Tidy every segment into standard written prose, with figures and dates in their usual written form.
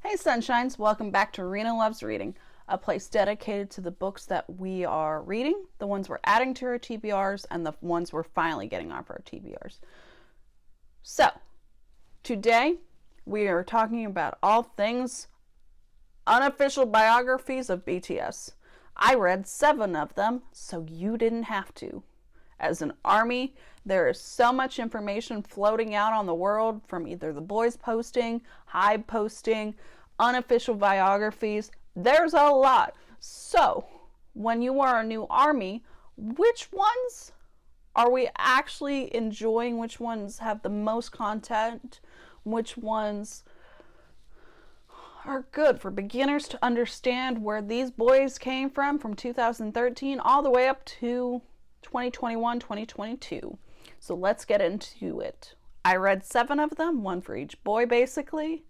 Hey Sunshines, welcome back to Rina Loves Reading, a place dedicated to the books that we are reading, the ones we're adding to our TBRs, and the ones we're finally getting off our TBRs. So, today we are talking about all things unofficial biographies of BTS. I read 7 of them, so you didn't have to. As an army, there is so much information floating out on the world from either the boys posting, Hive posting, unofficial biographies. There's a lot. So, when you are a new army, which ones are we actually enjoying? Which ones have the most content? Which ones are good for beginners to understand where these boys came from 2013 all the way up to 2021, 2022. So let's get into it. I read 7 of them, one for each boy basically,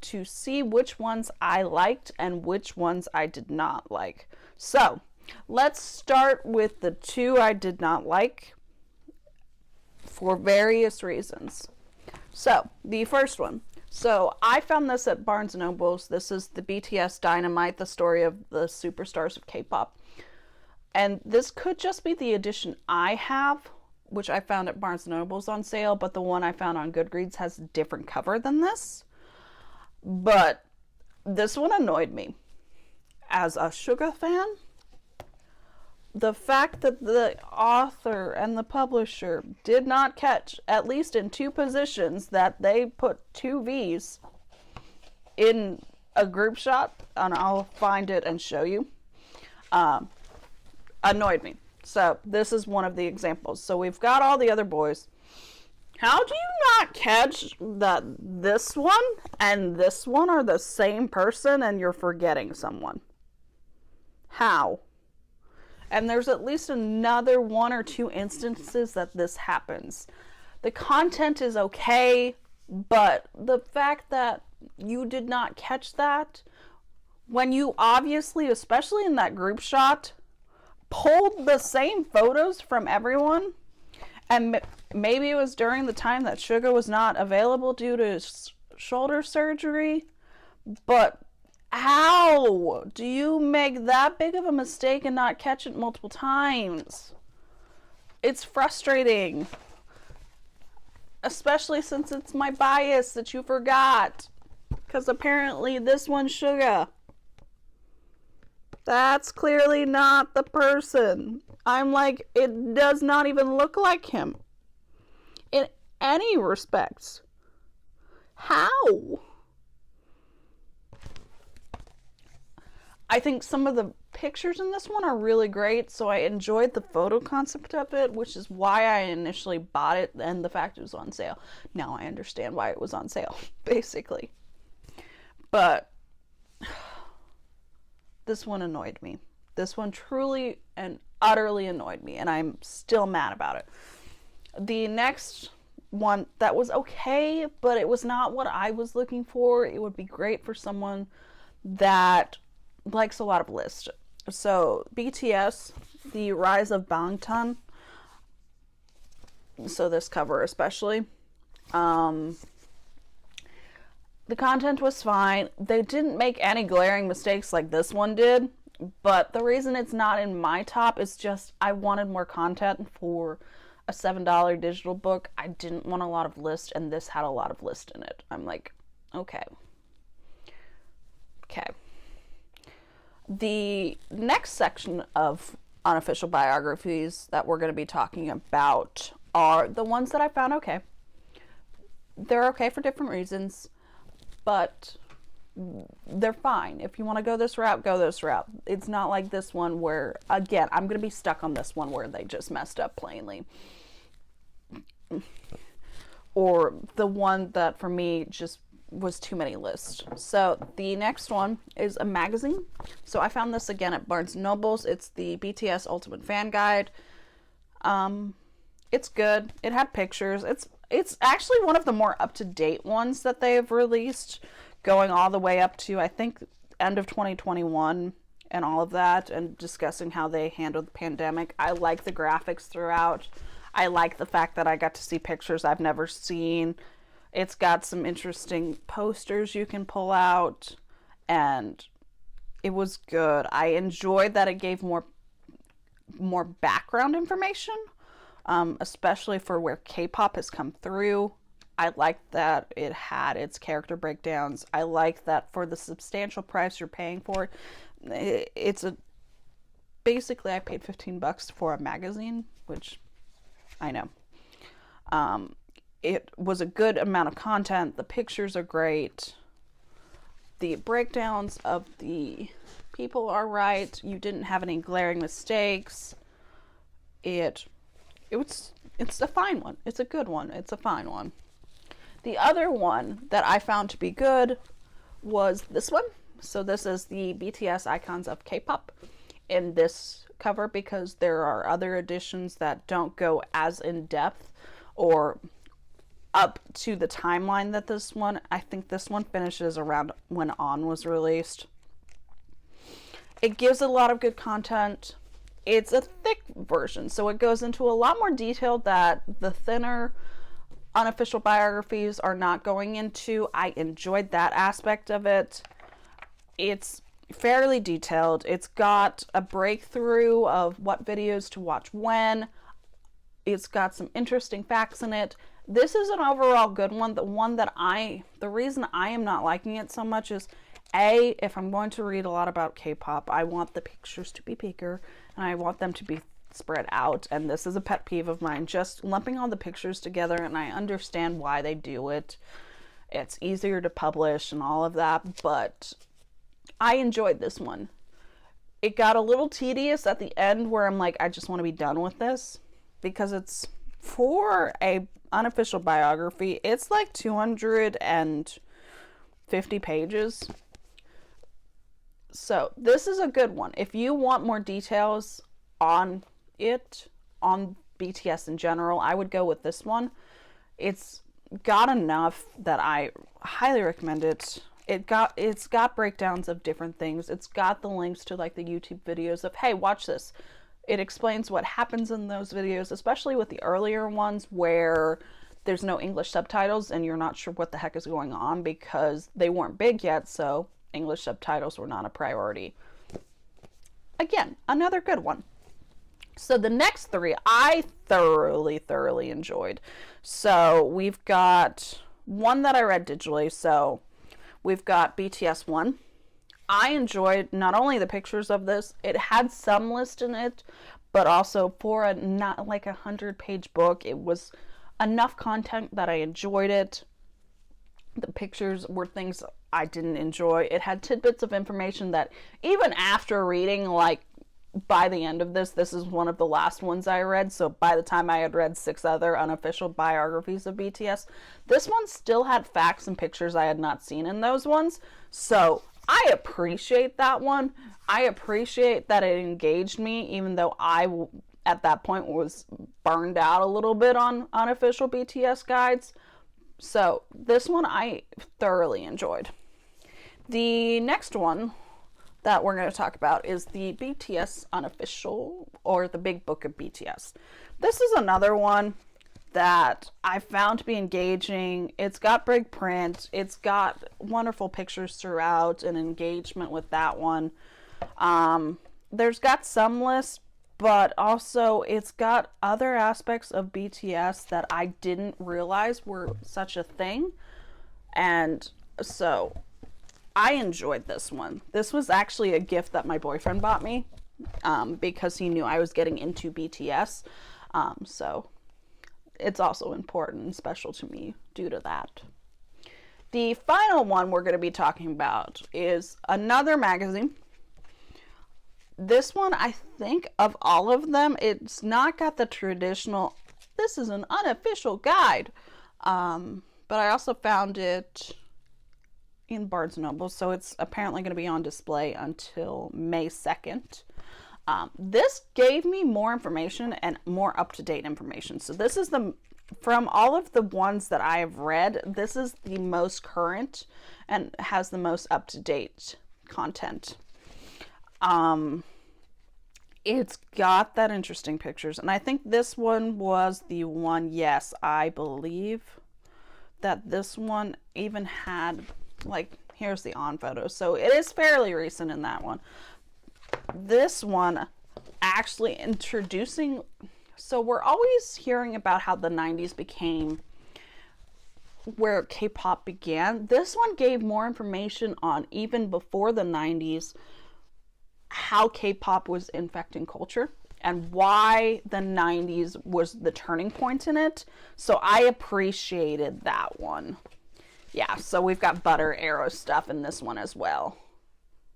to see which ones I liked and which ones I did not like. So let's start with the 2 I did not like for various reasons. So the first one. So I found this at Barnes & Noble's. This is the BTS Dynamite, the story of the superstars of K-pop. And this could just be the edition I have, which I found at Barnes & Noble's on sale, but the one I found on Goodreads has a different cover than this. But this one annoyed me. As a Suga fan, the fact that the author and the publisher did not catch, at least in 2 positions, that they put 2 V's in a group shot, and I'll find it and show you, annoyed me. So this is one of the examples. So we've got all the other boys. How do you not catch that this one and this one are the same person and you're forgetting someone? How? And there's at least another 1 or 2 instances that this happens. The content is okay, but the fact that you did not catch that when you obviously, especially in that group shot, pulled the same photos from everyone, and maybe it was during the time that Suga was not available due to shoulder surgery, but how do you make that big of a mistake and not catch it multiple times? It's frustrating, especially since it's my bias that you forgot, because apparently this one's Suga. That's clearly not the person. I'm like, it does not even look like him in any respects. How? I think some of the pictures in this one are really great, so I enjoyed the photo concept of it, which is why I initially bought it, and the fact it was on sale. Now I understand why it was on sale, basically. But this one annoyed me. This one truly and utterly annoyed me, and I'm still mad about it. The next one that was okay, but it was not what I was looking for. It would be great for someone that likes a lot of lists. So BTS, the Rise of Bangtan. So this cover especially. The content was fine. They didn't make any glaring mistakes like this one did, but the reason it's not in my top is just I wanted more content for a $7 digital book. I didn't want a lot of lists, and this had a lot of list in it. I'm like, okay. The next section of unofficial biographies that we're going to be talking about are the ones that I found okay. They're okay for different reasons, but they're fine. If you want to go this route, go this route. It's not like this one where, again, I'm going to be stuck on this one where they just messed up plainly. Or the one that for me just was too many lists. So the next one is a magazine. So I found this again at Barnes & Noble's. It's the Bts Ultimate Fan guide. It's good. It had pictures. It's actually one of the more up-to-date ones that they have released, going all the way up to, I think, end of 2021 and all of that, and discussing how they handled the pandemic. I like the graphics throughout. I like the fact that I got to see pictures I've never seen. It's got some interesting posters you can pull out, and it was good. I enjoyed that it gave more background information, especially for where K-pop has come through. I like that it had its character breakdowns. I like that for the substantial price you're paying for it, basically I paid $15 for a magazine, which I know. It was a good amount of content. The pictures are great. The breakdowns of the people are right. You didn't have any glaring mistakes. It's a fine one. It's a good one. It's a fine one. The other one that I found to be good was this one. So this is the Bts Icons of K-Pop in this cover, because there are other editions that don't go as in depth or up to the timeline that this one. I think this one finishes around when On was released. It gives a lot of good content. It's a thick version, so it goes into a lot more detail that the thinner unofficial biographies are not going into. I enjoyed that aspect of it. It's fairly detailed. It's got a breakthrough of what videos to watch when. It's got some interesting facts in it. This is an overall good one. The reason I am not liking it so much is, A, if I'm going to read a lot about K-pop, I want the pictures to be bigger and I want them to be spread out. And this is a pet peeve of mine, just lumping all the pictures together, and I understand why they do it. It's easier to publish and all of that, but I enjoyed this one. It got a little tedious at the end where I'm like, I just want to be done with this, because it's for a unofficial biography. It's like 250 pages. So this is a good one. If you want more details on it, on BTS in general, I would go with this one. It's got enough that I highly recommend it. It's got breakdowns of different things. It's got the links to like the YouTube videos of, hey, watch this. It explains what happens in those videos, especially with the earlier ones where there's no English subtitles and you're not sure what the heck is going on because they weren't big yet, so English subtitles were not a priority. Again, another good one. So the next three I thoroughly enjoyed. So we've got one that I read digitally. So we've got BTS 1. I enjoyed not only the pictures of this, it had some list in it, but also for a not like 100-page book, it was enough content that I enjoyed it. The pictures were things I didn't enjoy. It had tidbits of information that even after reading, like by the end of this is one of the last ones I read. So by the time I had read 6 other unofficial biographies of BTS, this one still had facts and pictures I had not seen in those ones. So I appreciate that one. I appreciate that it engaged me, even though I, at that point, was burned out a little bit on unofficial BTS guides. So this one I thoroughly enjoyed. The next one that we're going to talk about is the BTS Unofficial, or the Big Book of BTS. This is another one that I found to be engaging. It's got big print. It's got wonderful pictures throughout and engagement with that one. There's got some lists, but also it's got other aspects of BTS that I didn't realize were such a thing. And so I enjoyed this one. This was actually a gift that my boyfriend bought me because he knew I was getting into BTS. So it's also important and special to me due to that. The final one we're going to be talking about is another magazine. This one, I think of all of them, it's not got the traditional, this is an unofficial guide. But I also found it in Barnes & Noble, so it's apparently going to be on display until May 2nd. This gave me more information and more up-to-date information. So this is from all of the ones that I have read, this is the most current and has the most up-to-date content. It's got that interesting pictures, and I think this one was the one, yes, I believe that this one even had, like, here's the on photo. So it is fairly recent in that one. This one actually introducing, so we're always hearing about how the 90s became where K-pop began. This one gave more information on, even before the 90s, how K-pop was infecting culture and why the 90s was the turning point in it. So I appreciated that one. Yeah, so we've got Butter Arrow stuff in this one as well,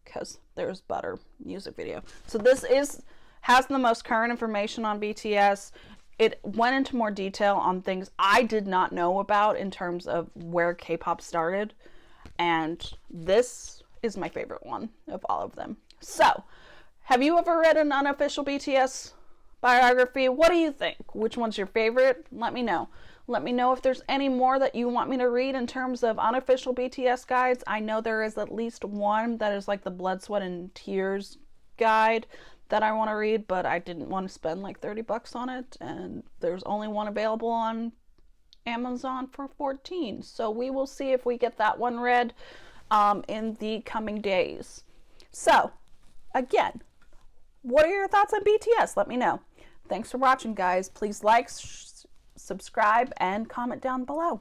because there's Butter music video. So this has the most current information on BTS. It went into more detail on things I did not know about in terms of where K-pop started. And this is my favorite one of all of them. So, have you ever read an unofficial BTS biography? What do you think? Which one's your favorite? Let me know. Let me know if there's any more that you want me to read in terms of unofficial BTS guides. I know there is at least one that is like the Blood, Sweat, and Tears guide that I want to read, but I didn't want to spend like $30 on it, and there's only one available on Amazon for $14. So we will see if we get that one read in the coming days. So, again, what are your thoughts on BTS? Let me know. Thanks for watching, guys. Please like, subscribe, and comment down below.